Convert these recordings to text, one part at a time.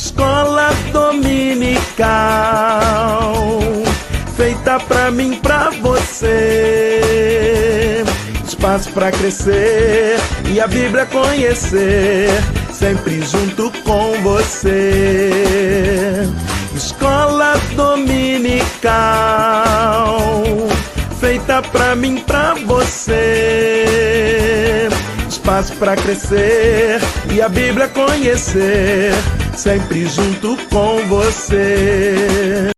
Escola dominical, feita pra mim, pra você. Espaço pra crescer e a Bíblia conhecer, sempre junto com você. Escola dominical, feita pra mim, pra você. Espaço pra crescer e a Bíblia conhecer, sempre junto com você.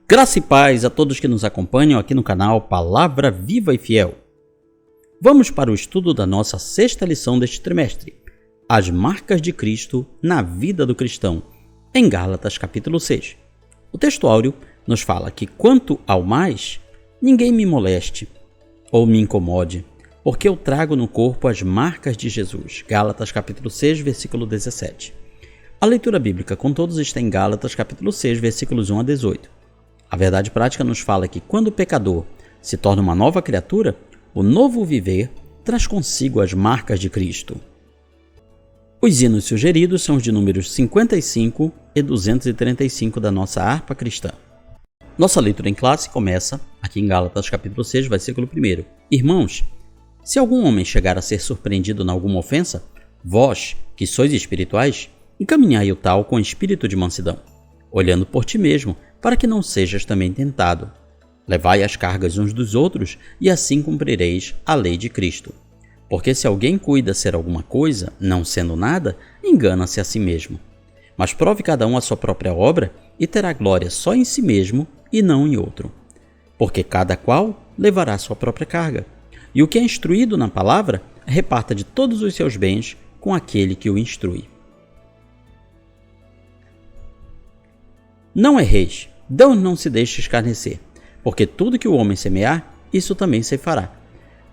Graça e paz a todos que nos acompanham aqui no canal Palavra Viva e Fiel. Vamos para o estudo da nossa sexta lição deste trimestre, as marcas de Cristo na vida do cristão, em Gálatas capítulo 6. O texto áureo nos fala que quanto ao mais, ninguém me moleste ou me incomode, porque eu trago no corpo as marcas de Jesus. Gálatas capítulo 6, versículo 17. A leitura bíblica com todos está em Gálatas capítulo 6, versículos 1 a 18. A verdade prática nos fala que quando o pecador se torna uma nova criatura, o novo viver traz consigo as marcas de Cristo. Os hinos sugeridos são os de números 55 e 235 da nossa harpa cristã. Nossa leitura em classe começa aqui em Gálatas capítulo 6, versículo 1. Irmãos, se algum homem chegar a ser surpreendido em alguma ofensa, vós, que sois espirituais, encaminhai o tal com espírito de mansidão, olhando por ti mesmo, para que não sejas também tentado. Levai as cargas uns dos outros, e assim cumprireis a lei de Cristo. Porque se alguém cuida ser alguma coisa, não sendo nada, engana-se a si mesmo. Mas prove cada um a sua própria obra, e terá glória só em si mesmo, e não em outro. Porque cada qual levará a sua própria carga. E o que é instruído na palavra, reparta de todos os seus bens com aquele que o instrui. Não erreis, não se deixe escarnecer, porque tudo que o homem semear, isso também ceifará.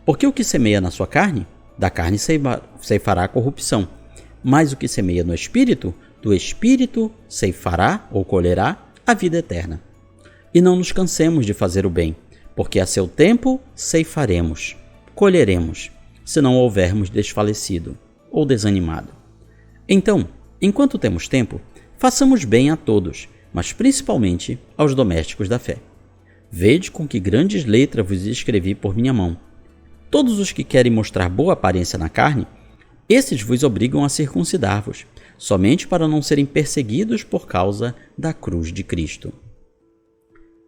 Porque o que semeia na sua carne, da carne ceifará a corrupção, mas o que semeia no Espírito, do Espírito ceifará ou colherá a vida eterna. E não nos cansemos de fazer o bem, porque a seu tempo ceifaremos, colheremos, se não houvermos desfalecido ou desanimado. Então, enquanto temos tempo, façamos bem a todos, mas principalmente aos domésticos da fé. Vede com que grandes letras vos escrevi por minha mão. Todos os que querem mostrar boa aparência na carne, esses vos obrigam a circuncidar-vos, somente para não serem perseguidos por causa da cruz de Cristo.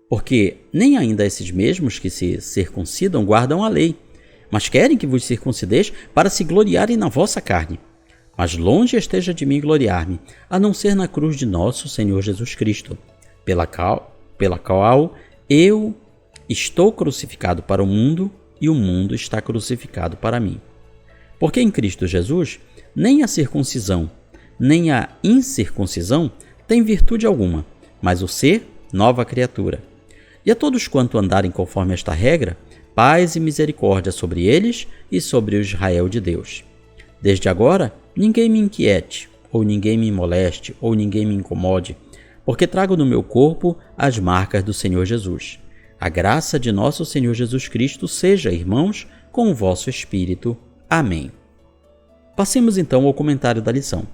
Porque nem ainda esses mesmos que se circuncidam guardam a lei, mas querem que vos circuncideis para se gloriarem na vossa carne. Mas longe esteja de mim gloriar-me, a não ser na cruz de nosso Senhor Jesus Cristo, pela qual eu estou crucificado para o mundo e o mundo está crucificado para mim. Porque em Cristo Jesus, nem a circuncisão, nem a incircuncisão tem virtude alguma, mas o ser nova criatura. E a todos quanto andarem conforme esta regra, paz e misericórdia sobre eles e sobre o Israel de Deus. Desde agora, ninguém me inquiete, ou ninguém me moleste, ou ninguém me incomode, porque trago no meu corpo as marcas do Senhor Jesus. A graça de nosso Senhor Jesus Cristo seja, irmãos, com o vosso espírito. Amém. Passemos então ao comentário da lição.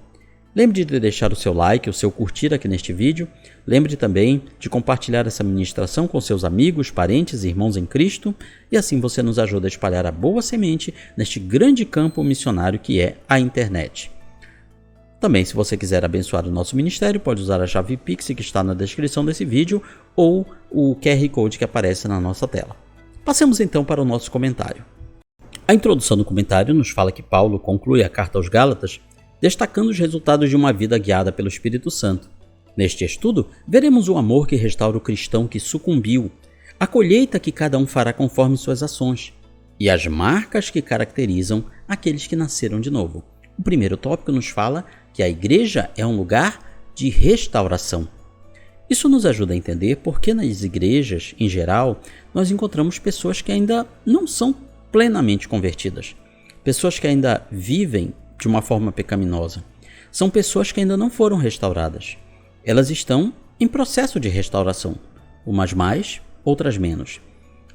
Lembre de deixar o seu like, o seu curtir aqui neste vídeo. Lembre também de compartilhar essa ministração com seus amigos, parentes e irmãos em Cristo, e assim você nos ajuda a espalhar a boa semente neste grande campo missionário que é a internet. Também, se você quiser abençoar o nosso ministério, pode usar a chave Pix que está na descrição desse vídeo ou o QR Code que aparece na nossa tela. Passemos então para o nosso comentário. A introdução do comentário nos fala que Paulo conclui a carta aos Gálatas destacando os resultados de uma vida guiada pelo Espírito Santo. Neste estudo, veremos o amor que restaura o cristão que sucumbiu, a colheita que cada um fará conforme suas ações, e as marcas que caracterizam aqueles que nasceram de novo. O primeiro tópico nos fala que a igreja é um lugar de restauração. Isso nos ajuda a entender por que nas igrejas, em geral, nós encontramos pessoas que ainda não são plenamente convertidas, pessoas que ainda vivem de uma forma pecaminosa. São pessoas que ainda não foram restauradas. Elas estão em processo de restauração, umas mais, outras menos.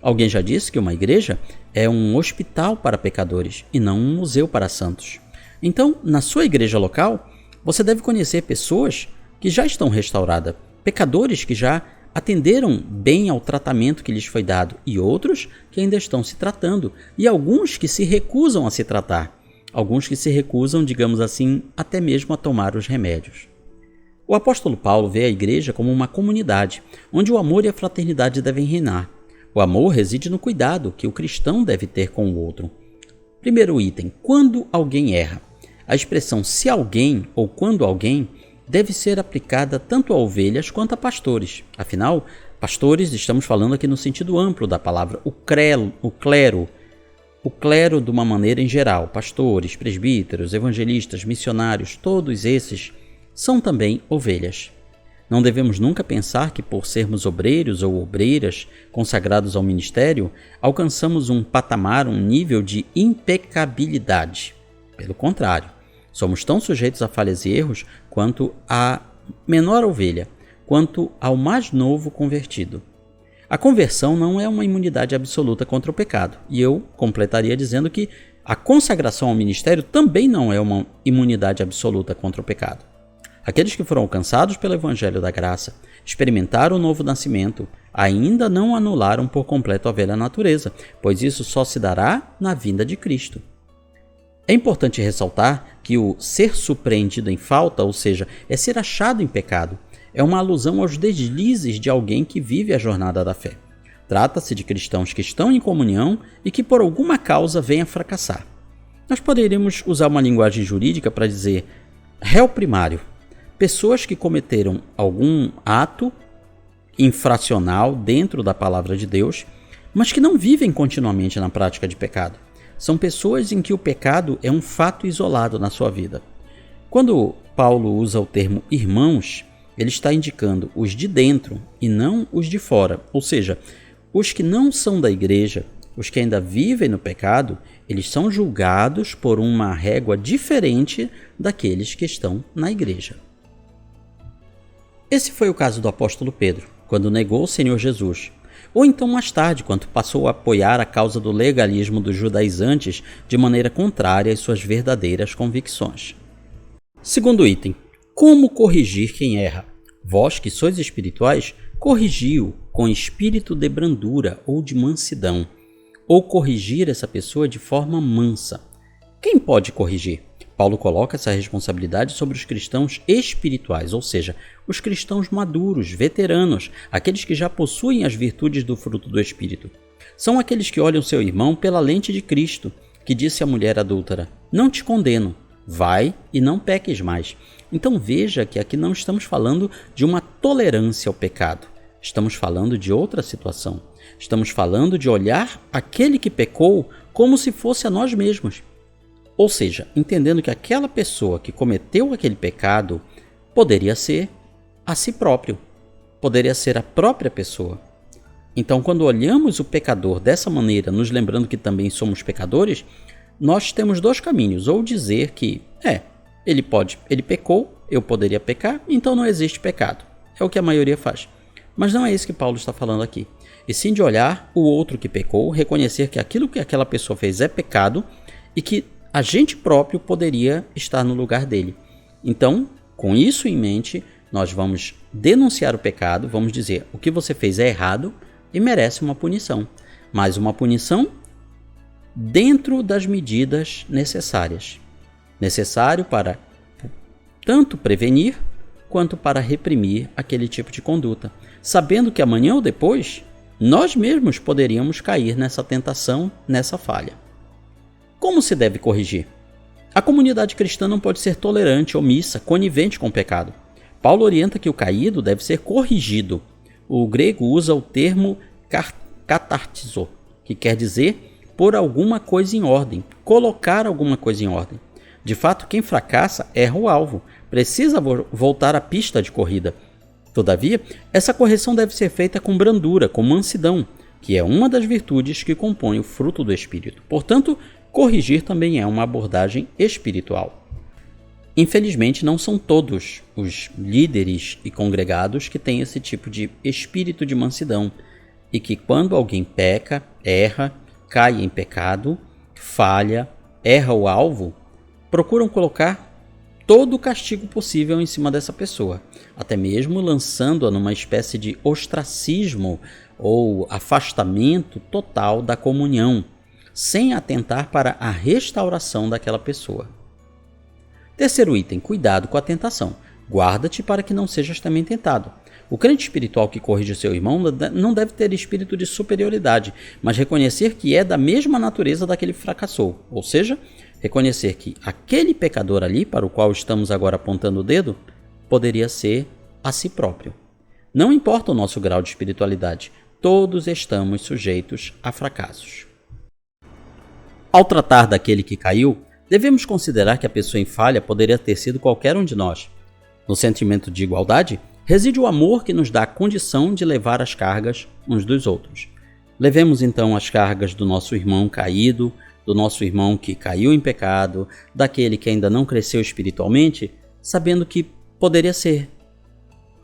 Alguém já disse que uma igreja é um hospital para pecadores e não um museu para santos. Então, na sua igreja local, você deve conhecer pessoas que já estão restauradas, pecadores que já atenderam bem ao tratamento que lhes foi dado e outros que ainda estão se tratando e alguns que se recusam a se tratar, alguns que se recusam, digamos assim, até mesmo a tomar os remédios. O apóstolo Paulo vê a igreja como uma comunidade, onde o amor e a fraternidade devem reinar. O amor reside no cuidado que o cristão deve ter com o outro. Primeiro item, quando alguém erra. A expressão se alguém ou quando alguém deve ser aplicada tanto a ovelhas quanto a pastores. Afinal, pastores, estamos falando aqui no sentido amplo da palavra, o clero de uma maneira em geral, pastores, presbíteros, evangelistas, missionários, todos esses são também ovelhas. Não devemos nunca pensar que por sermos obreiros ou obreiras consagrados ao ministério, alcançamos um patamar, um nível de impecabilidade. Pelo contrário, somos tão sujeitos a falhas e erros quanto a menor ovelha, quanto ao mais novo convertido. A conversão não é uma imunidade absoluta contra o pecado, e eu completaria dizendo que a consagração ao ministério também não é uma imunidade absoluta contra o pecado. Aqueles que foram alcançados pelo Evangelho da Graça, experimentaram o novo nascimento, ainda não anularam por completo a velha natureza, pois isso só se dará na vinda de Cristo. É importante ressaltar que o ser surpreendido em falta, ou seja, é ser achado em pecado, é uma alusão aos deslizes de alguém que vive a jornada da fé. Trata-se de cristãos que estão em comunhão e que por alguma causa vêm a fracassar. Nós poderíamos usar uma linguagem jurídica para dizer réu primário. Pessoas que cometeram algum ato infracional dentro da palavra de Deus, mas que não vivem continuamente na prática de pecado. São pessoas em que o pecado é um fato isolado na sua vida. Quando Paulo usa o termo irmãos, ele está indicando os de dentro e não os de fora. Ou seja, os que não são da igreja, os que ainda vivem no pecado, eles são julgados por uma régua diferente daqueles que estão na igreja. Esse foi o caso do apóstolo Pedro, quando negou o Senhor Jesus. Ou então mais tarde, quando passou a apoiar a causa do legalismo dos judaizantes de maneira contrária às suas verdadeiras convicções. Segundo item, como corrigir quem erra? Vós que sois espirituais, corrigi-o com espírito de brandura ou de mansidão, ou corrigir essa pessoa de forma mansa. Quem pode corrigir? Paulo coloca essa responsabilidade sobre os cristãos espirituais, ou seja, os cristãos maduros, veteranos, aqueles que já possuem as virtudes do fruto do Espírito. São aqueles que olham seu irmão pela lente de Cristo, que disse à mulher adúltera: não te condeno, vai e não peques mais. Então veja que aqui não estamos falando de uma tolerância ao pecado, estamos falando de outra situação. Estamos falando de olhar aquele que pecou como se fosse a nós mesmos. Ou seja, entendendo que aquela pessoa que cometeu aquele pecado poderia ser a si próprio, poderia ser a própria pessoa. Então, quando olhamos o pecador dessa maneira, nos lembrando que também somos pecadores, nós temos dois caminhos. Ou dizer que, ele pecou, eu poderia pecar, então não existe pecado. É o que a maioria faz. Mas não é isso que Paulo está falando aqui. E sim de olhar o outro que pecou, reconhecer que aquilo que aquela pessoa fez é pecado e que a gente próprio poderia estar no lugar dele. Então, com isso em mente, nós vamos denunciar o pecado, vamos dizer: o que você fez é errado e merece uma punição. Mas uma punição dentro das medidas necessárias. Necessário para tanto prevenir quanto para reprimir aquele tipo de conduta, sabendo que amanhã ou depois nós mesmos poderíamos cair nessa tentação, nessa falha. Como se deve corrigir? A comunidade cristã não pode ser tolerante, omissa, conivente com o pecado. Paulo orienta que o caído deve ser corrigido. O grego usa o termo katartizo, que quer dizer pôr alguma coisa em ordem, colocar alguma coisa em ordem. De fato, quem fracassa erra o alvo, precisa voltar à pista de corrida. Todavia, essa correção deve ser feita com brandura, com mansidão, que é uma das virtudes que compõem o fruto do Espírito. Portanto, corrigir também é uma abordagem espiritual. Infelizmente, não são todos os líderes e congregados que têm esse tipo de espírito de mansidão e que quando alguém peca, erra, cai em pecado, falha, erra o alvo, procuram colocar todo o castigo possível em cima dessa pessoa, até mesmo lançando-a numa espécie de ostracismo ou afastamento total da comunhão, sem atentar para a restauração daquela pessoa. Terceiro item, cuidado com a tentação. Guarda-te para que não sejas também tentado. O crente espiritual que corrige seu irmão não deve ter espírito de superioridade, mas reconhecer que é da mesma natureza daquele que fracassou, ou seja, reconhecer que aquele pecador ali, para o qual estamos agora apontando o dedo, poderia ser a si próprio. Não importa o nosso grau de espiritualidade, todos estamos sujeitos a fracassos. Ao tratar daquele que caiu, devemos considerar que a pessoa em falha poderia ter sido qualquer um de nós. No sentimento de igualdade, reside o amor que nos dá a condição de levar as cargas uns dos outros. Levemos então as cargas do nosso irmão caído, do nosso irmão que caiu em pecado, daquele que ainda não cresceu espiritualmente, sabendo que poderia ser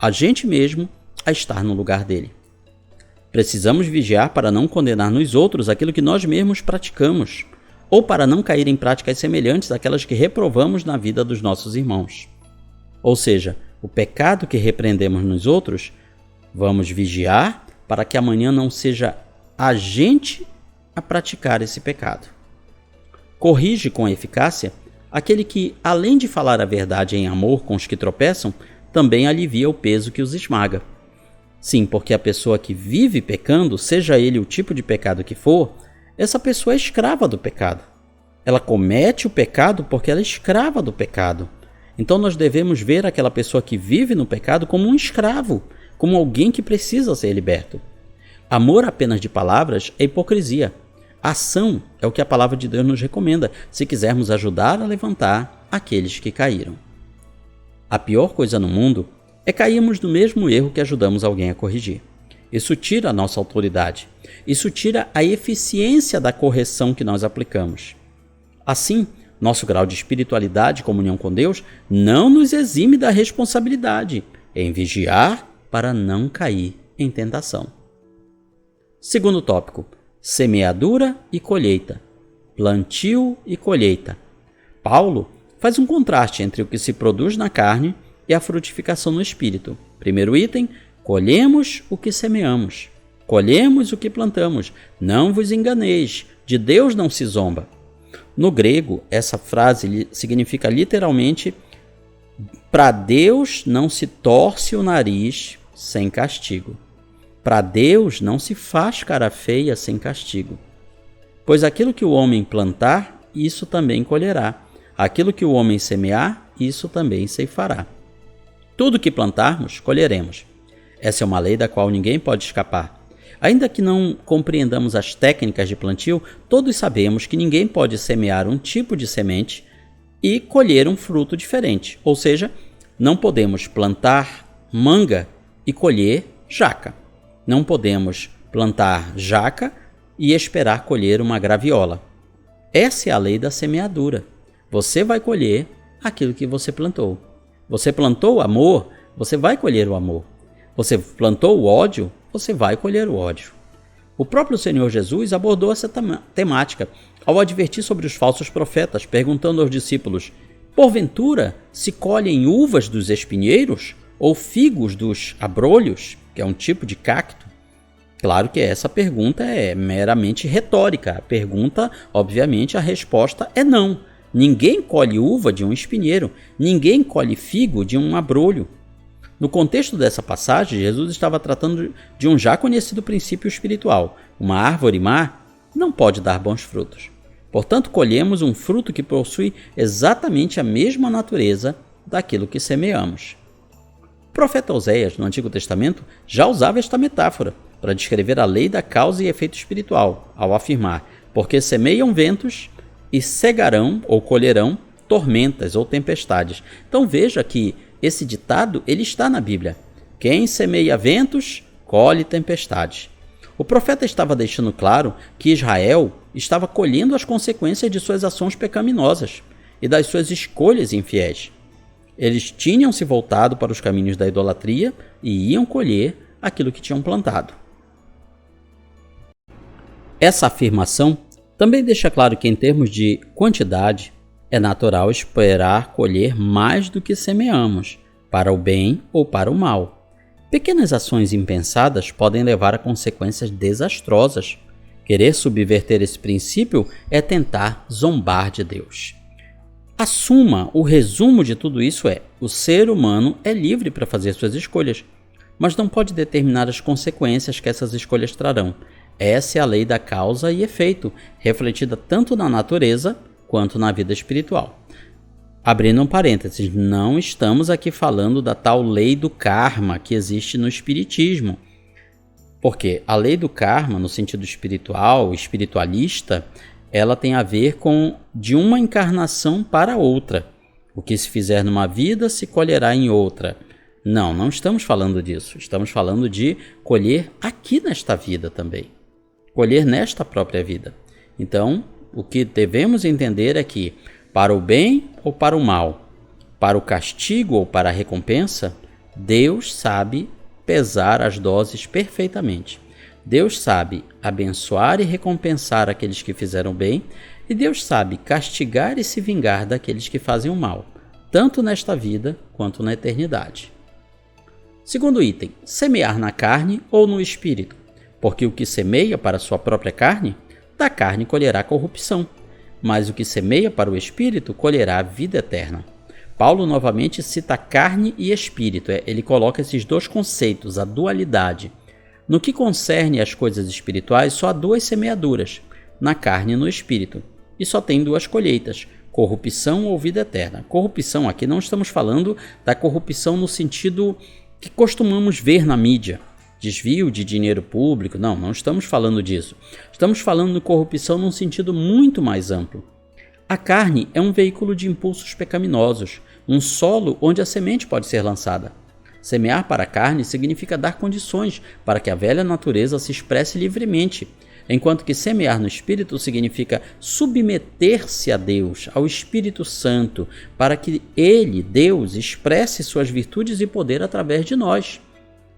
a gente mesmo a estar no lugar dele. Precisamos vigiar para não condenar nos outros aquilo que nós mesmos praticamos, ou para não cair em práticas semelhantes àquelas que reprovamos na vida dos nossos irmãos. Ou seja, o pecado que repreendemos nos outros, vamos vigiar para que amanhã não seja a gente a praticar esse pecado. Corrige com eficácia aquele que, além de falar a verdade em amor com os que tropeçam, também alivia o peso que os esmaga. Sim, porque a pessoa que vive pecando, seja ele o tipo de pecado que for, essa pessoa é escrava do pecado. Ela comete o pecado porque ela é escrava do pecado. Então nós devemos ver aquela pessoa que vive no pecado como um escravo, como alguém que precisa ser liberto. Amor apenas de palavras é hipocrisia. Ação é o que a palavra de Deus nos recomenda, se quisermos ajudar a levantar aqueles que caíram. A pior coisa no mundo é cairmos no mesmo erro que ajudamos alguém a corrigir. Isso tira a nossa autoridade. Isso tira a eficiência da correção que nós aplicamos. Assim, nosso grau de espiritualidade e comunhão com Deus não nos exime da responsabilidade em vigiar para não cair em tentação. Segundo tópico, semeadura e colheita, plantio e colheita. Paulo faz um contraste entre o que se produz na carne e a frutificação no espírito. Primeiro item, colhemos o que semeamos, colhemos o que plantamos. Não vos enganeis, de Deus não se zomba. No grego, essa frase significa literalmente: para Deus não se torce o nariz sem castigo. Para Deus não se faz cara feia sem castigo. Pois aquilo que o homem plantar, isso também colherá. Aquilo que o homem semear, isso também ceifará. Tudo que plantarmos, colheremos. Essa é uma lei da qual ninguém pode escapar. Ainda que não compreendamos as técnicas de plantio, todos sabemos que ninguém pode semear um tipo de semente e colher um fruto diferente. Ou seja, não podemos plantar manga e colher jaca. Não podemos plantar jaca e esperar colher uma graviola. Essa é a lei da semeadura. Você vai colher aquilo que você plantou. Você plantou o amor, você vai colher o amor. Você plantou o ódio, você vai colher o ódio. O próprio Senhor Jesus abordou essa temática ao advertir sobre os falsos profetas, perguntando aos discípulos: porventura se colhem uvas dos espinheiros ou figos dos abrolhos, que é um tipo de cacto? Claro que essa pergunta é meramente retórica. A pergunta, obviamente, a resposta é não. Ninguém colhe uva de um espinheiro, ninguém colhe figo de um abrolho. No contexto dessa passagem, Jesus estava tratando de um já conhecido princípio espiritual. Uma árvore má não pode dar bons frutos. Portanto, colhemos um fruto que possui exatamente a mesma natureza daquilo que semeamos. O profeta Oséias, no Antigo Testamento, já usava esta metáfora para descrever a lei da causa e efeito espiritual, ao afirmar: porque semeiam ventos e cegarão ou colherão tormentas ou tempestades. Então veja que esse ditado ele está na Bíblia. Quem semeia ventos, colhe tempestades. O profeta estava deixando claro que Israel estava colhendo as consequências de suas ações pecaminosas e das suas escolhas infiéis. Eles tinham se voltado para os caminhos da idolatria e iam colher aquilo que tinham plantado. Essa afirmação também deixa claro que, em termos de quantidade, É natural esperar colher mais do que semeamos, para o bem ou para o mal. Pequenas ações impensadas podem levar a consequências desastrosas. Querer subverter esse princípio é tentar zombar de Deus. O resumo de tudo isso é: o ser humano é livre para fazer suas escolhas, mas não pode determinar as consequências que essas escolhas trarão. Essa é a lei da causa e efeito, refletida tanto na natureza quanto na vida espiritual. Abrindo um parênteses, não estamos aqui falando da tal lei do karma que existe no espiritismo, porque a lei do karma, no sentido espiritual, espiritualista, ela tem a ver com de uma encarnação para outra. O que se fizer numa vida se colherá em outra. Não estamos falando disso. Estamos falando de colher aqui nesta vida também. Colher nesta própria vida. Então, o que devemos entender é que, para o bem ou para o mal, para o castigo ou para a recompensa, Deus sabe pesar as doses perfeitamente. Deus sabe abençoar e recompensar aqueles que fizeram bem, e Deus sabe castigar e se vingar daqueles que fazem o mal, tanto nesta vida quanto na eternidade. Segundo item, semear na carne ou no espírito, porque o que semeia para a sua própria carne, da carne colherá corrupção, mas o que semeia para o espírito colherá a vida eterna. Paulo novamente cita carne e espírito, ele coloca esses dois conceitos, a dualidade. No que concerne às coisas espirituais, só há duas semeaduras, na carne e no espírito, e só tem duas colheitas, corrupção ou vida eterna. Corrupção, aqui não estamos falando da corrupção no sentido que costumamos ver na mídia, desvio de dinheiro público, não estamos falando disso. Estamos falando de corrupção num sentido muito mais amplo. A carne é um veículo de impulsos pecaminosos, um solo onde a semente pode ser lançada. Semear para a carne significa dar condições para que a velha natureza se expresse livremente, enquanto que semear no Espírito significa submeter-se a Deus, ao Espírito Santo, para que Ele, Deus, expresse suas virtudes e poder através de nós.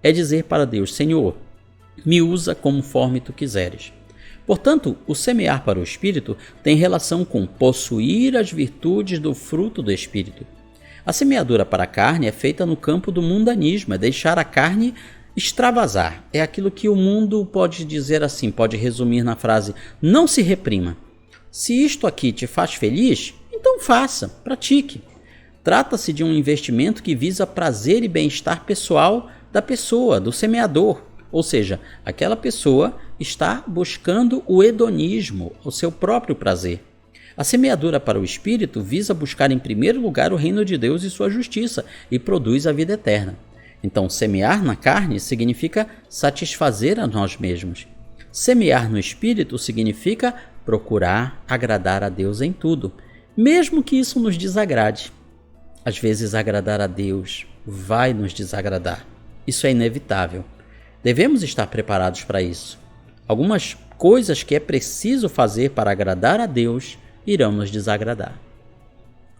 É dizer para Deus: Senhor, me usa conforme Tu quiseres. Portanto, o semear para o Espírito tem relação com possuir as virtudes do fruto do Espírito. A semeadura para a carne é feita no campo do mundanismo, é deixar a carne extravasar. É aquilo que o mundo pode dizer assim, pode resumir na frase: não se reprima. Se isto aqui te faz feliz, então faça, pratique. Trata-se de um investimento que visa prazer e bem-estar pessoal da pessoa, do semeador. Ou seja, aquela pessoa está buscando o hedonismo, o seu próprio prazer. A semeadura para o Espírito visa buscar em primeiro lugar o reino de Deus e sua justiça e produz a vida eterna. Então, semear na carne significa satisfazer a nós mesmos. Semear no Espírito significa procurar agradar a Deus em tudo, mesmo que isso nos desagrade. Às vezes, agradar a Deus vai nos desagradar. Isso é inevitável. Devemos estar preparados para isso. Algumas coisas que é preciso fazer para agradar a Deus irão nos desagradar.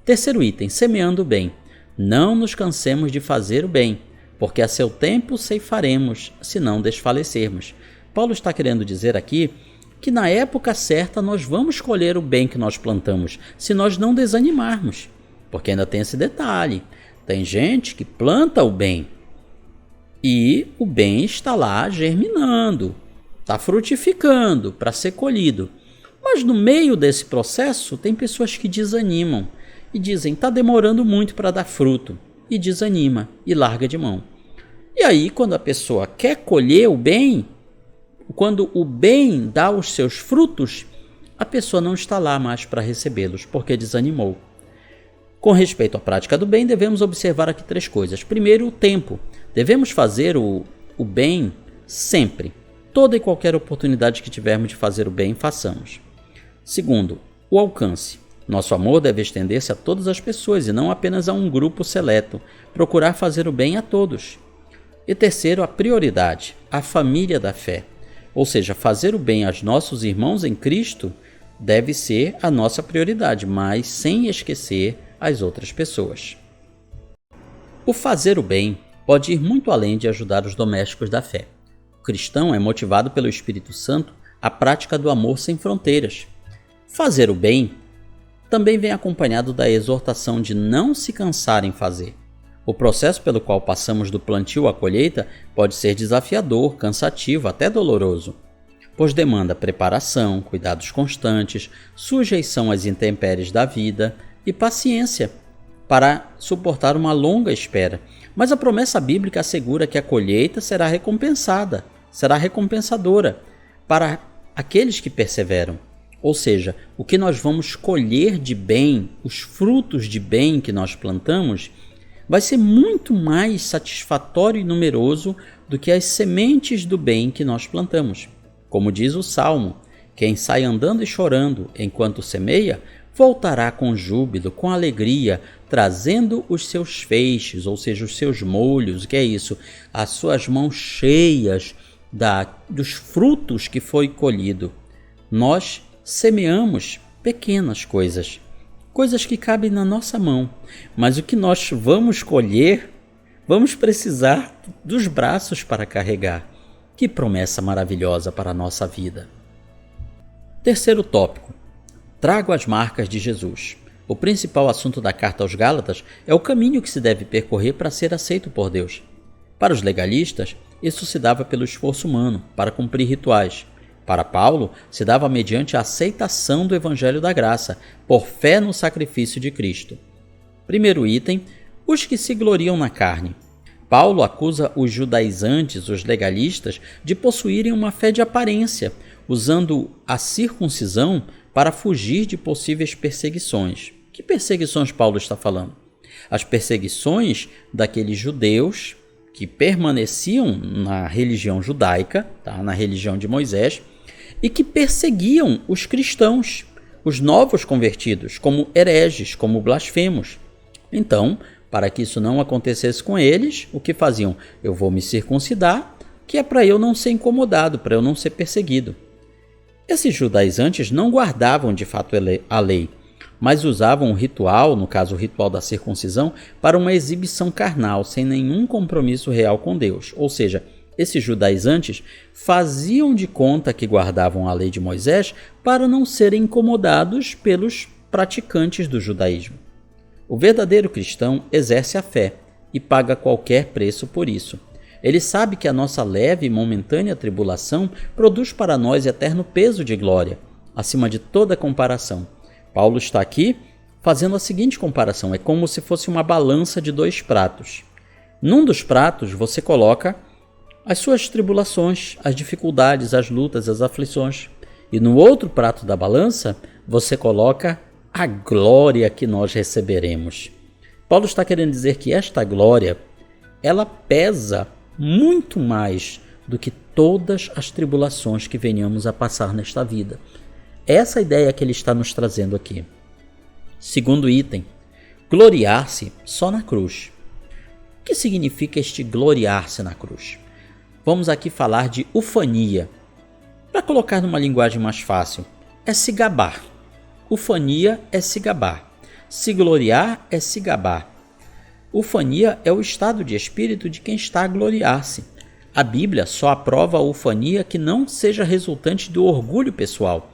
Terceiro item, semeando o bem. Não nos cansemos de fazer o bem, porque a seu tempo ceifaremos, se não desfalecermos. Paulo está querendo dizer aqui que na época certa nós vamos colher o bem que nós plantamos, se nós não desanimarmos. Porque ainda tem esse detalhe, tem gente que planta o bem e o bem está lá germinando, está frutificando para ser colhido. Mas no meio desse processo tem pessoas que desanimam e dizem: está demorando muito para dar fruto, e desanima e larga de mão. E aí, quando a pessoa quer colher o bem, quando o bem dá os seus frutos, a pessoa não está lá mais para recebê-los, porque desanimou. Com respeito à prática do bem, devemos observar aqui 3 coisas. Primeiro, o tempo. Devemos fazer o bem sempre. Toda e qualquer oportunidade que tivermos de fazer o bem, façamos. Segundo, o alcance. Nosso amor deve estender-se a todas as pessoas e não apenas a um grupo seleto. Procurar fazer o bem a todos. E terceiro, a prioridade, a família da fé. Ou seja, fazer o bem aos nossos irmãos em Cristo deve ser a nossa prioridade, mas sem esquecer as outras pessoas. O fazer o bem pode ir muito além de ajudar os domésticos da fé. O cristão é motivado pelo Espírito Santo à prática do amor sem fronteiras. Fazer o bem também vem acompanhado da exortação de não se cansar em fazer. O processo pelo qual passamos do plantio à colheita pode ser desafiador, cansativo, até doloroso, pois demanda preparação, cuidados constantes, sujeição às intempéries da vida e paciência para suportar uma longa espera. Mas a promessa bíblica assegura que a colheita será recompensada, será recompensadora para aqueles que perseveram. Ou seja, o que nós vamos colher de bem, os frutos de bem que nós plantamos, vai ser muito mais satisfatório e numeroso do que as sementes do bem que nós plantamos. Como diz o Salmo, quem sai andando e chorando enquanto semeia, voltará com júbilo, com alegria, trazendo os seus feixes, ou seja, os seus molhos, o que é isso? As suas mãos cheias dos frutos que foi colhido. Nós semeamos pequenas coisas, coisas que cabem na nossa mão, mas o que nós vamos colher, vamos precisar dos braços para carregar. Que promessa maravilhosa para a nossa vida. Terceiro tópico. Trago as marcas de Jesus. O principal assunto da carta aos Gálatas é o caminho que se deve percorrer para ser aceito por Deus. Para os legalistas, isso se dava pelo esforço humano, para cumprir rituais. Para Paulo, se dava mediante a aceitação do Evangelho da Graça, por fé no sacrifício de Cristo. Primeiro item, os que se gloriam na carne. Paulo acusa os judaizantes, os legalistas, de possuírem uma fé de aparência, usando a circuncisão para fugir de possíveis perseguições. Que perseguições Paulo está falando? As perseguições daqueles judeus que permaneciam na religião judaica, na religião de Moisés, e que perseguiam os cristãos, os novos convertidos, como hereges, como blasfemos. Então, para que isso não acontecesse com eles, o que faziam? Eu vou me circuncidar, que é para eu não ser incomodado, para eu não ser perseguido. Esses judaizantes não guardavam de fato a lei, mas usavam o ritual, no caso o ritual da circuncisão, para uma exibição carnal, sem nenhum compromisso real com Deus. Ou seja, esses judaizantes faziam de conta que guardavam a lei de Moisés para não serem incomodados pelos praticantes do judaísmo. O verdadeiro cristão exerce a fé e paga qualquer preço por isso. Ele sabe que a nossa leve e momentânea tribulação produz para nós eterno peso de glória, acima de toda comparação. Paulo está aqui fazendo a seguinte comparação: é como se fosse uma balança de dois pratos. Num dos pratos você coloca as suas tribulações, as dificuldades, as lutas, as aflições. E no outro prato da balança você coloca a glória que nós receberemos. Paulo está querendo dizer que esta glória, ela pesa muito mais do que todas as tribulações que venhamos a passar nesta vida. Essa ideia que ele está nos trazendo aqui. Segundo item, gloriar-se só na cruz. O que significa este gloriar-se na cruz? Vamos aqui falar de ufania. Para colocar numa linguagem mais fácil, é se gabar. Ufania é se gabar. Se gloriar é se gabar. Ufania é o estado de espírito de quem está a gloriar-se. A Bíblia só aprova a ufania que não seja resultante do orgulho pessoal.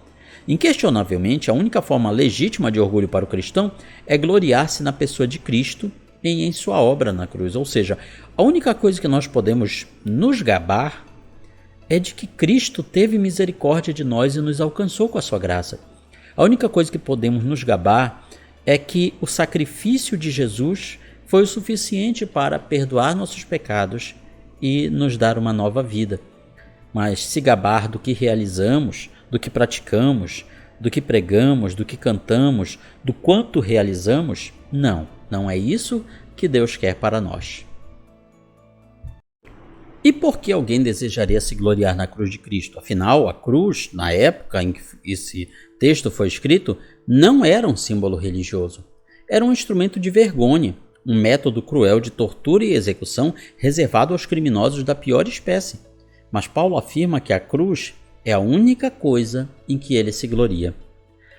Inquestionavelmente, a única forma legítima de orgulho para o cristão é gloriar-se na pessoa de Cristo e em sua obra na cruz. Ou seja, a única coisa que nós podemos nos gabar é de que Cristo teve misericórdia de nós e nos alcançou com a sua graça. A única coisa que podemos nos gabar é que o sacrifício de Jesus foi o suficiente para perdoar nossos pecados e nos dar uma nova vida. Mas se gabar do que realizamos, do que praticamos, do que pregamos, do que cantamos, do quanto realizamos, não é isso que Deus quer para nós. E por que alguém desejaria se gloriar na cruz de Cristo? Afinal, a cruz, na época em que esse texto foi escrito, não era um símbolo religioso. Era um instrumento de vergonha, um método cruel de tortura e execução reservado aos criminosos da pior espécie. Mas Paulo afirma que a cruz é a única coisa em que ele se gloria.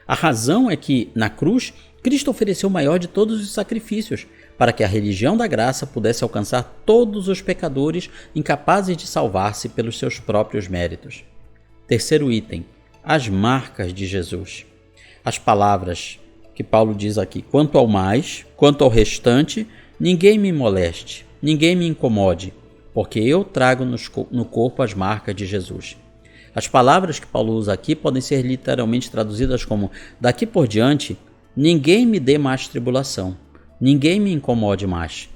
A razão é que, na cruz, Cristo ofereceu o maior de todos os sacrifícios, para que a religião da graça pudesse alcançar todos os pecadores incapazes de salvar-se pelos seus próprios méritos. Terceiro item, as marcas de Jesus. As palavras que Paulo diz aqui: quanto ao mais, quanto ao restante, ninguém me moleste, ninguém me incomode, porque eu trago no corpo as marcas de Jesus. As palavras que Paulo usa aqui podem ser literalmente traduzidas como: daqui por diante, ninguém me dê mais tribulação, ninguém me incomode mais.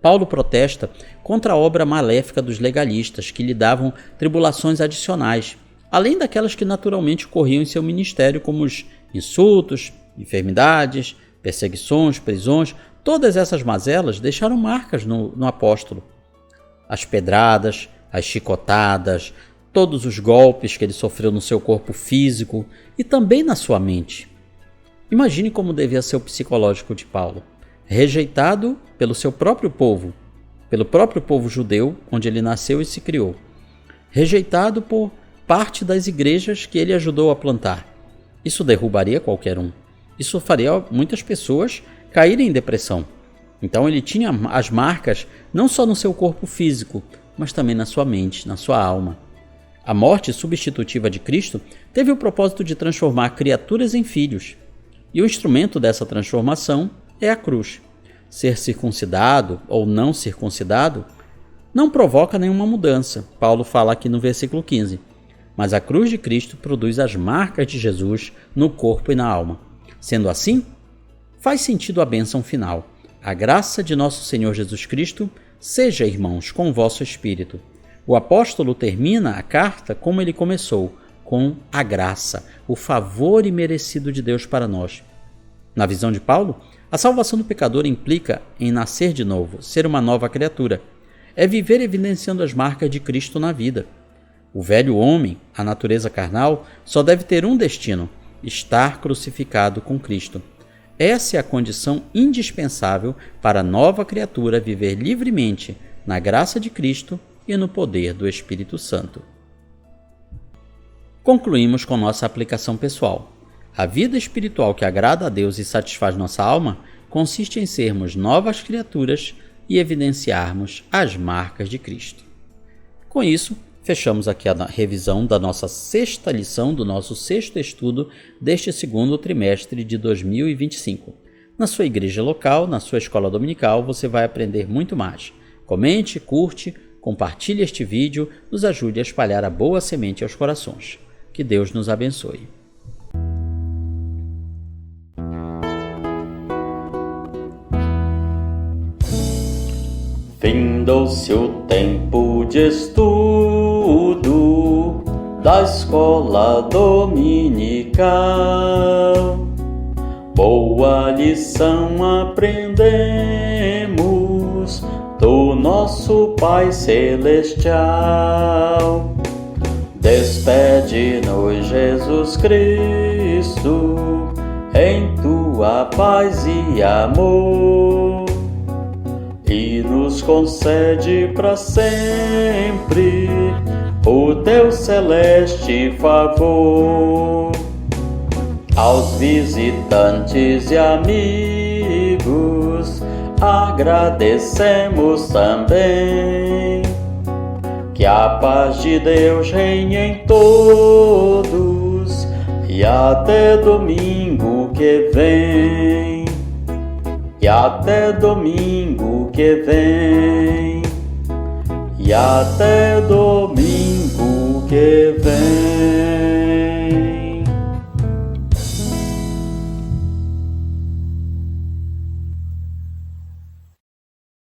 Paulo protesta contra a obra maléfica dos legalistas, que lhe davam tribulações adicionais, além daquelas que naturalmente ocorriam em seu ministério, como os insultos, enfermidades, perseguições, prisões. Todas essas mazelas deixaram marcas no apóstolo. As pedradas, as chicotadas, todos os golpes que ele sofreu no seu corpo físico e também na sua mente. Imagine como devia ser o psicológico de Paulo, rejeitado pelo seu próprio povo judeu, onde ele nasceu e se criou, rejeitado por parte das igrejas que ele ajudou a plantar. Isso derrubaria qualquer um. Isso faria muitas pessoas caírem em depressão. Então ele tinha as marcas não só no seu corpo físico, mas também na sua mente, na sua alma. A morte substitutiva de Cristo teve o propósito de transformar criaturas em filhos. E o instrumento dessa transformação é a cruz. Ser circuncidado ou não circuncidado não provoca nenhuma mudança. Paulo fala aqui no versículo 15. Mas a cruz de Cristo produz as marcas de Jesus no corpo e na alma. Sendo assim, faz sentido a bênção final. A graça de nosso Senhor Jesus Cristo seja, irmãos, com o vosso espírito. O apóstolo termina a carta como ele começou, com a graça, o favor imerecido de Deus para nós. Na visão de Paulo, a salvação do pecador implica em nascer de novo, ser uma nova criatura. É viver evidenciando as marcas de Cristo na vida. O velho homem, a natureza carnal, só deve ter um destino: estar crucificado com Cristo. Essa é a condição indispensável para a nova criatura viver livremente na graça de Cristo e no poder do Espírito Santo. Concluímos com nossa aplicação pessoal. A vida espiritual que agrada a Deus e satisfaz nossa alma consiste em sermos novas criaturas e evidenciarmos as marcas de Cristo. Com isso, fechamos aqui a revisão da nossa sexta lição do nosso sexto estudo deste segundo trimestre de 2025. Na sua igreja local, na sua escola dominical, você vai aprender muito mais. Comente, curte, compartilhe este vídeo, nos ajude a espalhar a boa semente aos corações. Que Deus nos abençoe. Findou-se o tempo de estudo da escola dominical. Boa lição aprendemos do nosso Pai Celestial. Despede-nos, Jesus Cristo, em tua paz e amor, e nos concede para sempre o teu celeste favor. Aos visitantes e amigos agradecemos também. Que a paz de Deus reine em todos e até domingo que vem. E até domingo que vem. E até domingo que vem.